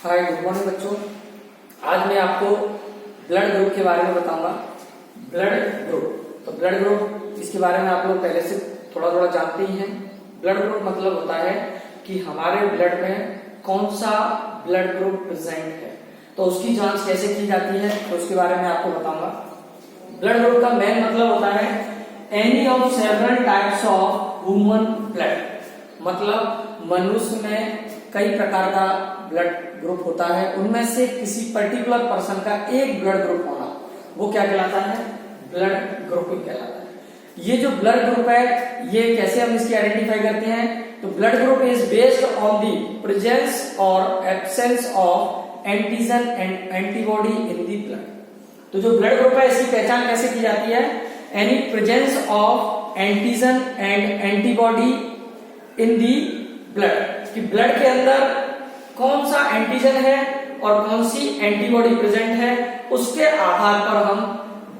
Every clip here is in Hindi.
हाय गुड मॉर्निंग बच्चों। आज मैं आपको ब्लड ग्रुप के बारे में बताऊंगा। ब्लड ग्रुप, तो ब्लड ग्रुप इसके बारे में आप लोग पहले से थोड़ा थोड़ा जानते ही हैं। ब्लड ग्रुप मतलब होता है कि हमारे ब्लड में कौन सा ब्लड ग्रुप प्रेजेंट है, तो उसकी जांच कैसे की जाती है, तो उसके बारे में आपको बताऊंगा। ब्लड ग्रुप का मेन मतलब होता है any of several types of human blood, मतलब मनुष्य में कई प्रकार का ब्लड ग्रुप होता है, उनमें से किसी पर्टिकुलर पर्सन का एक ब्लड ग्रुप होना, वो क्या कहलाता है? ब्लड ग्रुपिंग कहलाता है। ये जो ब्लड ग्रुप है, ये कैसे हम इसकी आइडेंटिफाई करते हैं? तो blood group is based on the presence और absence of antigen and antibody in the blood. तो जो ब्लड ग्रुप है, इसकी पहचान कैसे की जाती है? Any presence of antigen and antibody in the blood, कि ब्लड के अंदर कौन सा एंटीजन है और कौन सी एंटीबॉडी प्रेजेंट है, उसके आधार पर हम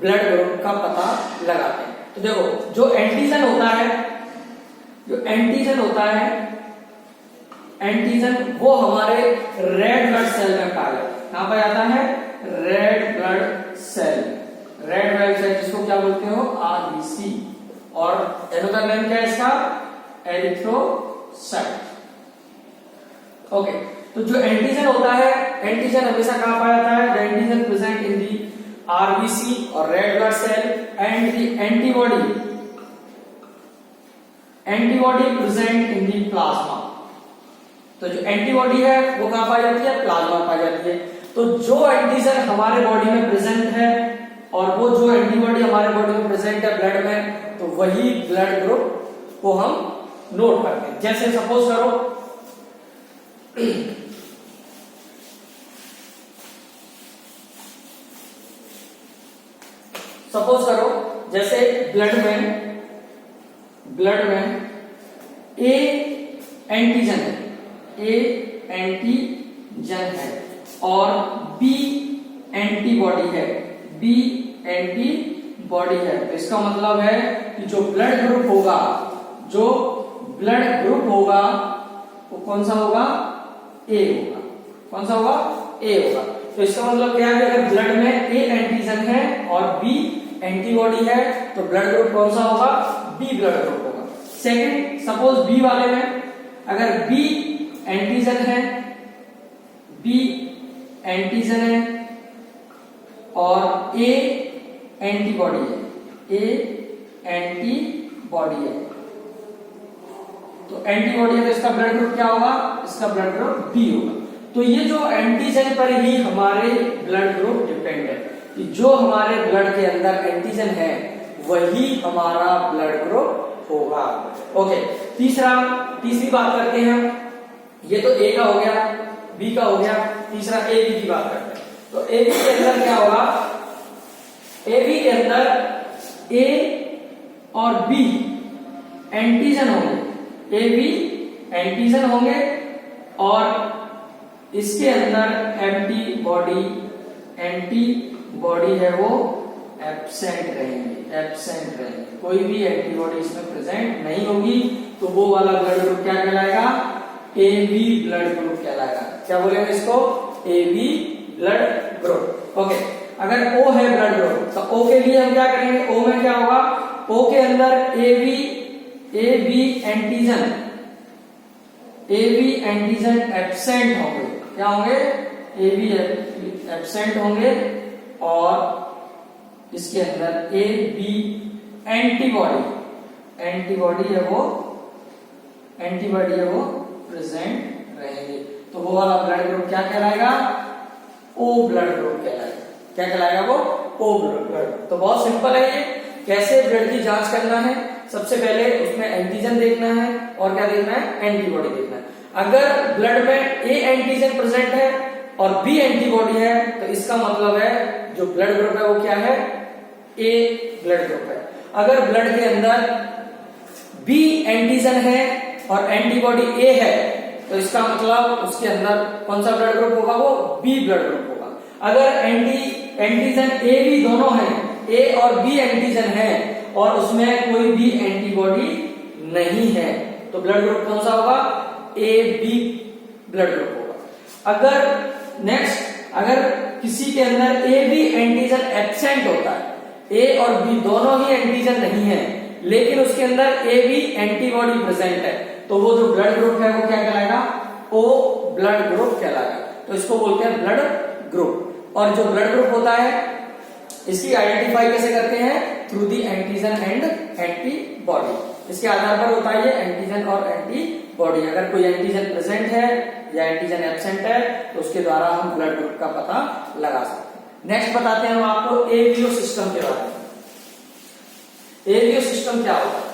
ब्लड ग्रुप का पता लगाते हैं। तो देखो, जो एंटीजन होता है, एंटीजन वो हमारे रेड ब्लड सेल में पाया जाता है। कहां पाया जाता है? Red blood cell. Red blood cell जिसको क्या बोलते हो? आरबीसी, और एनोदर नेम क्या है इसका? एरिथ्रोसाइट। ओके, तो जो एंटीजन होता है, एंटीजन हमेशा कहां पाया जाता है? The antigen present in the RBC और red blood cell and the antibody present in the plasma. तो जो एंटीबॉडी है वो कहां पाई जाती है? प्लाज्मा पाई जाती है। तो जो एंटीजन हमारे बॉडी में प्रेजेंट है और वो जो एंटीबॉडी हमारे बॉडी में प्रेजेंट है ब्लड में, तो वही ब्लड ग्रुप को हम नोट करते हैं। जैसे सपोज करो, जैसे ब्लड में ए एंटीजन है और बी एंटीबॉडी है, तो इसका मतलब है कि जो ब्लड ग्रुप होगा वो कौन सा होगा? ए होगा। कौन सा होगा? ए होगा। तो इसका मतलब क्या है? अगर ब्लड में ए एंटीजन है और बी एंटीबॉडी है, तो ब्लड ग्रुप कौन सा होगा? बी ब्लड ग्रुप होगा। सेकंड, सपोज बी वाले में अगर बी एंटीजन है और ए एंटीबॉडी है, तो एंटीबॉडी है, तो इसका ब्लड ग्रुप क्या होगा? इसका ब्लड ग्रुप बी होगा। तो ये जो एंटीजन पर ही हमारे ब्लड ग्रुप डिपेंड है, कि जो हमारे ब्लड के अंदर एंटीजन है वही हमारा ब्लड ग्रुप होगा। ओके, तीसरी बात करते हैं हम। ये तो ए का हो गया, बी का हो गया, तीसरा ए बी की बात करते हैं। तो ए बी के अंदर क्या होगा? ए बी के अंदर ए और बी एंटीजन होंगे, ए बी एंटीजन होंगे और इसके अंदर एंटीबॉडी है वो एब्सेंट रहेंगे। कोई भी एंटीबॉडी इसमें प्रेजेंट नहीं होगी, तो वो वाला ब्लड ग्रुप क्या कहलाएगा? ए बी ब्लड ग्रुप कहलाएगा। क्या बोलेंगे इसको? A B blood group. Okay, अगर ओ है ब्लड ग्रुप, तो ओ के लिए हम क्या करेंगे? ओ में क्या होगा? ओ के अंदर ए बी एंटीजन एब्सेंट होंगे। क्या होंगे? ए बी एब्सेंट होंगे और इसके अंदर ए बी एंटीबॉडी है वो प्रेजेंट रहेंगे। तो वो वाला ब्लड ग्रुप क्या कहलाएगा? ओ ब्लड ग्रुप कहलाएगा। क्या कहलाएगा वो? O blood group. तो बहुत सिंपल है ये। कैसे ब्लड की जांच करना है? सबसे पहले उसमें एंटीजन देखना है और क्या देखना है? एंटीबॉडी देखना है। अगर ब्लड में ए एंटीजन प्रेजेंट है और बी एंटीबॉडी है, तो इसका मतलब है जो ब्लड ग्रुप है वो क्या है? ए ब्लड ग्रुप है। अगर ब्लड के अंदर बी एंटीजन है और एंटीबॉडी ए है, तो इसका मतलब उसके अंदर कौन सा ब्लड ग्रुप होगा? वो बी ब्लड ग्रुप होगा। अगर एंटीजन ए बी दोनों है, ए और बी एंटीजन है और उसमें कोई भी एंटीबॉडी नहीं है, तो ब्लड ग्रुप कौन सा होगा? ए बी ब्लड ग्रुप होगा। अगर नेक्स्ट अगर किसी के अंदर ए बी एंटीजन एब्सेंट होता है, ए और बी दोनों ही एंटीजन नहीं है, लेकिन उसके अंदर ए बी एंटीबॉडी प्रेजेंट है, तो वो जो ब्लड ग्रुप है वो क्या कहलाएगा? ओ ब्लड ग्रुप कहलाएगा। तो इसको बोलते हैं ब्लड ग्रुप। और जो ब्लड ग्रुप होता है इसकी आइडेंटिफाई कैसे करते हैं? Through the antigen and antibody. इसके आधार पर होता है ये एंटीजन और एंटीबॉडी। अगर कोई एंटीजन प्रेजेंट है या एंटीजन एब्सेंट है तो उसके द्वारा हम ब्लड ग्रुप का पता लगा सकते हैं। नेक्स्ट बताते हैं हम आपको एवीओ सिस्टम के बारे में। एवीओ सिस्टम क्या होता है?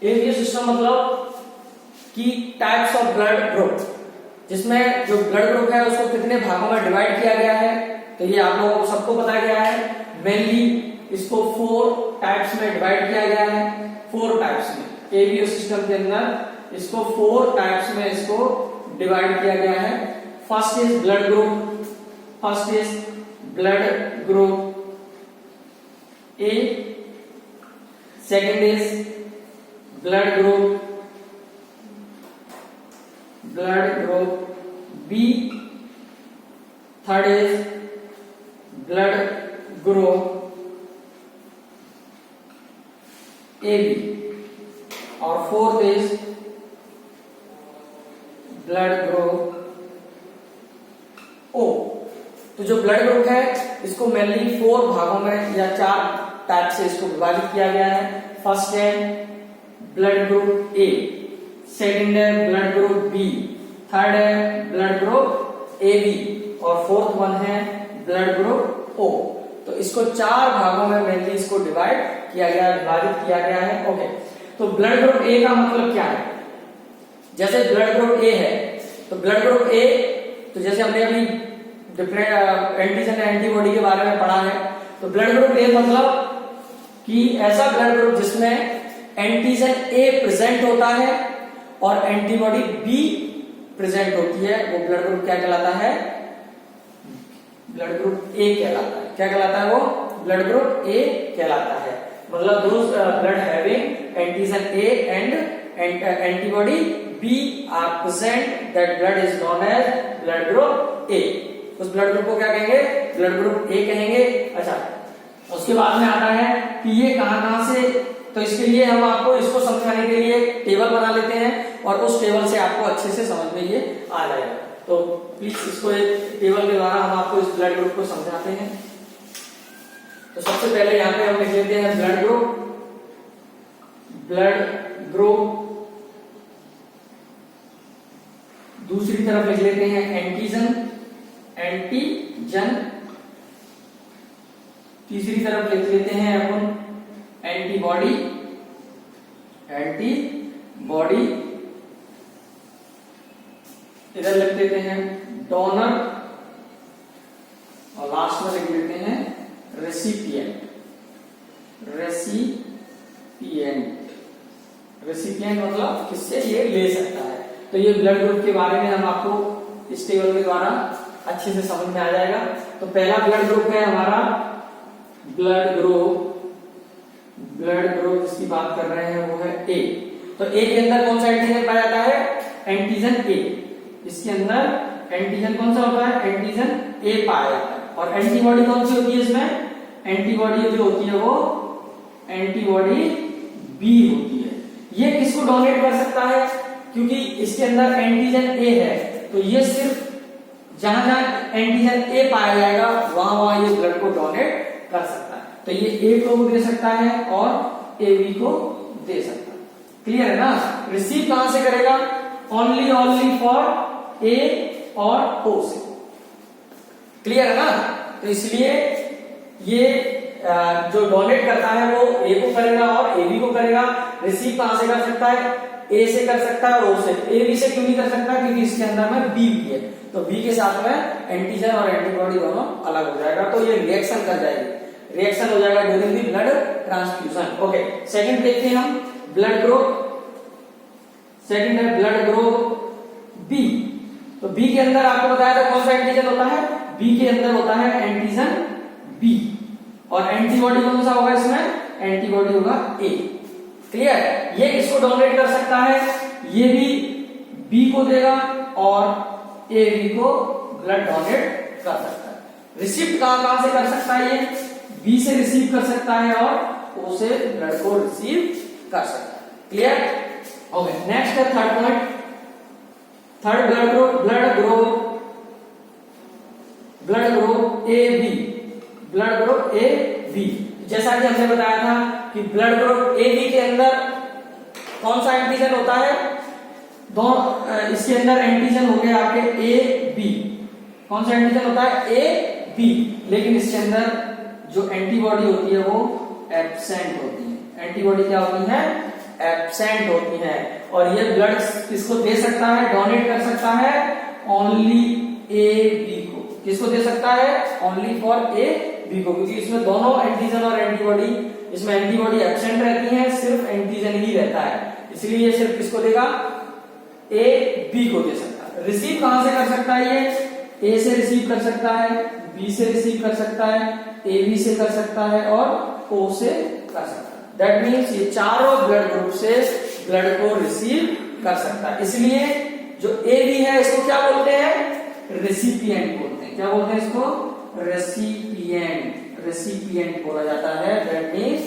एवीओ सिस्टम मतलब कि टाइप्स ऑफ ब्लड ग्रुप, जिसमें जो ब्लड ग्रुप है उसको कितने भागों में डिवाइड किया गया है, तो ये आप लोगों को सबको बताया गया है। मेनली इसको 4 टाइप्स में डिवाइड किया गया है। 4 टाइप्स में एवीओ सिस्टम के अंदर इसको 4 टाइप्स में इसको डिवाइड किया गया है। First is blood group, first is blood group A, second is blood group B, third is blood group A B, और fourth is blood group O. तो जो ब्लड ग्रुप है इसको मेनली 4 भागों में या 4 टाइप से इसको विभाजित किया गया है। फर्स्ट है ब्लड ग्रुप ए, सेकंड है ब्लड ग्रुप बी, थर्ड है ब्लड ग्रुप ए बी, और फोर्थ वन है ब्लड ग्रुप ओ। तो इसको 4 भागों में मेनली इसको डिवाइड किया गया है, विभाजित किया गया है। ओके, तो ब्लड ग्रुप ए का मतलब क्या है? जैसे ब्लड ग्रुप ए है तो ब्लड ग्रुप ए, तो जैसे हमने अभी डिफरेंट एंटीजन एंटीबॉडी के बारे में पढ़ा है, तो ब्लड ग्रुप ए मतलब कि ऐसा ब्लड ग्रुप जिसमें एंटीजन ए प्रेजेंट होता है और एंटीबॉडी बी प्रेजेंट होती है, वो ब्लड ग्रुप क्या कहलाता है? ब्लड ग्रुप ए कहलाता है। क्या कहलाता है वो? ब्लड ग्रुप ए कहलाता है। मतलब those blood having antigen A and antibody B are present, that blood is known as blood group A. उस ब्लड ग्रुप को क्या कहेंगे? ब्लड ग्रुप ए कहेंगे। अच्छा, उसके बाद में आता है कि ये कहां से, तो इसके लिए हम आपको इसको समझाने के लिए टेबल बना लेते हैं और उस टेबल से आपको अच्छे से समझ में ये आ जाएगा। तो प्लीज इसको एक टेबल के द्वारा हम आपको इस ब्लड ग्रुप को समझाते हैं। तो सबसे पहले यहाँ पे हम लिख लेते हैं ब्लड ग्रुप, दूसरी तरफ लिख लेते हैं एंटीजन, तीसरी तरफ लिख लेते हैं अपन एंटीबॉडी, इधर लिख लेते हैं डोनर, और लास्ट में लिख लेते हैं रेसिपिएंट। मतलब किससे ये ले सकता है। तो ये ब्लड ग्रुप के बारे में हम आपको इस टेबल के द्वारा अच्छे से समझ में आ जाएगा। तो पहला ब्लड ग्रुप है हमारा ब्लड ग्रुप जिसकी बात कर रहे हैं वो है ए। तो ए के अंदर कौन सा एंटीजन पाया जाता है? एंटीजन ए। इसके अंदर एंटीजन कौन सा होता है? एंटीजन ए पाया जाता है। और एंटीबॉडी कौन सी होती है इसमें? एंटीबॉडी जो होती है वो एंटीबॉडी बी होती है। ये किसको डोनेट कर सकता है? क्योंकि इसके अंदर एंटीजन ए है, तो ये सिर्फ जहां जहां एंटीजन ए पाया जाएगा वहां ये ब्लड को डोनेट कर सकता है। तो ये ए को दे सकता है और ए बी को दे सकता है। क्लियर है ना? रिसीव कहां से करेगा? ओनली फॉर ए और ओ से। क्लियर है ना? तो इसलिए ये जो डोनेट करता है वो ए को करेगा और ए बी को करेगा। रिसीव कहां से कर सकता है? ए से कर सकता है और ओ से। ए बी से क्यों नहीं कर सकता? क्योंकि इसके अंदर में बी भी है, तो बी के साथ में एंटीजन और एंटीबॉडी दोनों अलग हो जाएगा, तो ये रिएक्शन कर जाएगी, रिएक्शन हो जाएगा during the blood transfusion. Okay, second देखते हैं हम ब्लड ग्रुप। सेकंड है ब्लड ग्रुप बी। तो बी के अंदर आपको बताया था कौन सा एंटीजन होता है? बी के अंदर होता है एंटीजन बी, और एंटीबॉडी कौन सा होगा इसमें? एंटीबॉडी होगा ए। क्लियर? ये किसको डोमिनेट कर सकता है? ये भी बी को देगा और ए बी को ब्लड डोनेट कर सकता है। रिसीव कहां से कर सकता है? ये बी से रिसीव कर सकता है और ओ से ब्लड को रिसीव कर सकता है। क्लियर? ओके, नेक्स्ट है third point. Third blood group A B, blood group A B. जैसा कि हमने बताया था कि ब्लड ग्रुप ए बी के अंदर कौन सा एंटीजन होता है? इसके अंदर एंटीजन हो गया आपके ए बी। कौन सा एंटीजन होता है? A B. लेकिन इसके अंदर जो एंटीबॉडी होती है वो एब्सेंट होती है। एंटीबॉडी क्या होती है? एब्सेंट होती है। और ये ब्लड किसको दे सकता है? डोनेट कर सकता है ओनली ए बी को। किसको दे सकता है? ओनली फॉर ए बी को, क्योंकि इसमें दोनों एंटीजन और एंटीबॉडी, इसमें एंटीबॉडी एब्सेंट रहती है, सिर्फ एंटीजन ही रहता है। इसलिए ये सिर्फ किसको देगा? ए बी को दे सकता है। रिसीव कहां से कर सकता है? ये ए से रिसीव कर सकता है, बी से रिसीव कर सकता है, ए बी से कर सकता है और ओ से कर सकता है। दैट मीन्स ये चारों ब्लड ग्रुप से ब्लड को रिसीव कर सकता है। इसलिए जो ए बी है इसको क्या बोलते हैं? रेसिपिएंट बोलते हैं। क्या बोलते हैं इसको? रेसिपिएंट। रेसिपिएंट बोला जाता है। दैट मीन्स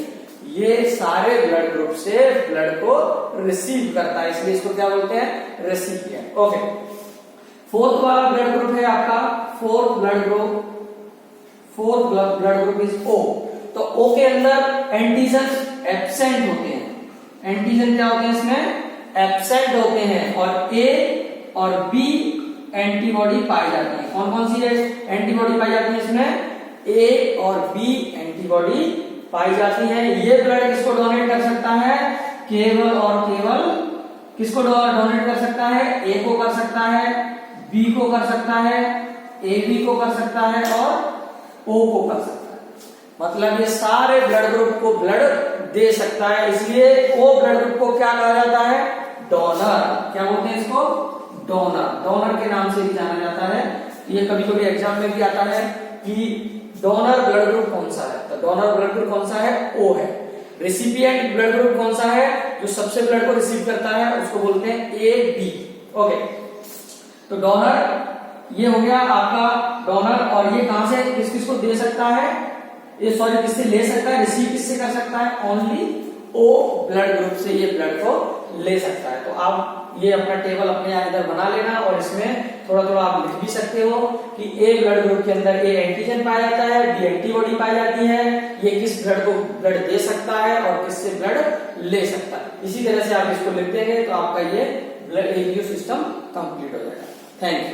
ये सारे ब्लड ग्रुप से ब्लड को रिसीव करता है, इसलिए इसको क्या बोलते हैं? रेसिपिएंट। ओके, फोर्थ वाला ब्लड ग्रुप है आपका फोर्थ ब्लड ग्रुप इज ओ। तो ओ के अंदर एंटीजन एब्सेंट होते हैं। एंटीजन क्या होते हैं? इसमें एब्सेंट होते हैं। और ए और बी एंटीबॉडी पाई जाती है। कौन कौन सी एंटीबॉडी पाई जाती है इसमें? ए और बी एंटीबॉडी पाई जाती है। ये ब्लड किसको डोनेट कर सकता है? केवल और केवल किसको डोनेट कर सकता है? ए को कर सकता है, बी को कर सकता है, ए बी को कर सकता है और ओ को कर सकता है। मतलब ये सारे ब्लड ग्रुप को ब्लड दे सकता है। इसलिए ओ ब्लड ग्रुप को क्या कहा जाता है? डोनर। क्या बोलते हैं इसको? डोनर। डोनर के नाम से भी जाना जाता है। ये कभी कभी एग्जाम में भी आता है कि डोनर ब्लड ग्रुप कौन सा है? तो डोनर ब्लड ग्रुप कौन सा है? ओ है। रेसिपिएंट ब्लड ग्रुप कौन सा है? जो सबसे ब्लड को रिसीव करता है उसको बोलते हैं ए बी। ओके, तो डोनर ये हो गया आपका डोनर। और ये कहां से किस किस को दे सकता है? ये सॉरी किससे ले सकता है? रिसीव किससे कर सकता है? ओनली ओ ब्लड ग्रुप से ये ब्लड को ले सकता है। तो आप ये अपना टेबल अपने यहाँ इधर बना लेना और इसमें थोड़ा थोड़ा आप लिख भी सकते हो कि ए ब्लड ग्रुप के अंदर ए एंटीजन पाया जाता है, बी एंटीबॉडी पाई जाती है, ये किस ब्लड को ब्लड दे सकता है और किससे ब्लड ले सकता है। इसी तरह से आप इसको लिख देंगे तो आपका ये ब्लड इम्यून सिस्टम कंप्लीट हो जाएगा। Thank you.